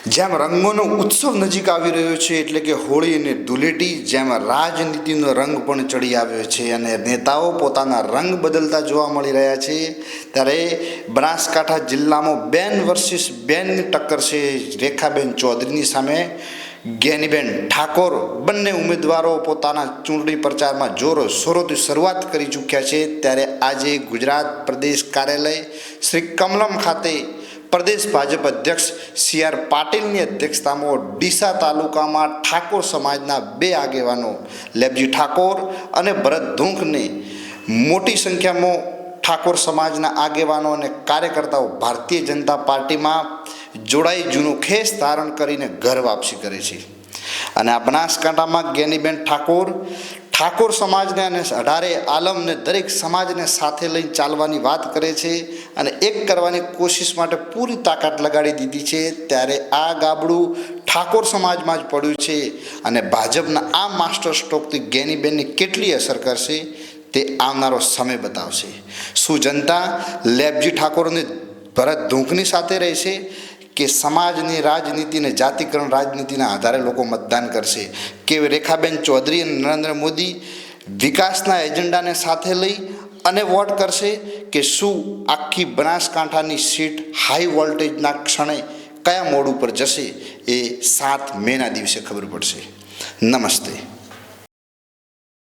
જેમ રંગોનો ઉત્સવ નજીક આવી રહ્યો છે એટલે કે હોળી અને ધૂળેટી, જેમ રાજનીતિનો રંગ પણ ચડી આવ્યો છે અને નેતાઓ પોતાના રંગ બદલતા જોવા મળી રહ્યા છે, ત્યારે બનાસકાંઠા જિલ્લામાં બેન વર્સિસ બેનની ટક્કર છે. રેખાબેન ચૌધરીની સામે જ્ઞાનીબેન ઠાકોર, બંને ઉમેદવારો પોતાના ચૂંટણી પ્રચારમાં જોરોશોરોથી શરૂઆત કરી ચૂક્યા છે. ત્યારે આજે ગુજરાત પ્રદેશ કાર્યાલય શ્રી કમલમ ખાતે પ્રદેશ ભાજપ અધ્યક્ષ સી.આર. પાટીલની અધ્યક્ષતામાં ડીસા તાલુકામાં ઠાકોર સમાજના બે આગેવાનો લેબજી ઠાકોર અને ભરત ધૂંખને મોટી સંખ્યામાં ઠાકોર સમાજના આગેવાનો અને કાર્યકર્તાઓ ભારતીય જનતા પાર્ટીમાં જોડાઈ જૂનો ખેસ ધારણ કરીને ઘર વાપસી કરે છે. અને આ બનાસકાંઠામાં જ્ઞાનીબેન ઠાકોર સમાજને અને 18 આલમને દરેક સમાજને સાથે લઈને ચાલવાની વાત કરે છે અને એક કરવાની કોશિશ માટે પૂરી તાકાત લગાડી દીધી છે. ત્યારે આ ગાબડું ઠાકોર સમાજમાં જ પડ્યું છે અને ભાજપના આ માસ્ટર સ્ટ્રોકથી જ્ઞાનીબેનને કેટલી અસર કરશે તે આવનારો સમય બતાવશે. શું જનતા લેબજી ઠાકોર અને ભરત ધૂંખની સાથે રહેશે કે સમાજની રાજનીતિને જાતિકરણ રાજનીતિના આધારે લોકો મતદાન કરશે? કે રેખાબેન ચૌધરી અને નરેન્દ્ર મોદી વિકાસના એજન્ડાને સાથે લઈ અને વોટ કરશે? કે શું આખી બનાસકાંઠાની સીટ હાઈ વોલ્ટેજના ક્ષણે કયા મોડ ઉપર જશે એ 7 મેના દિવસે ખબર પડશે. નમસ્તે.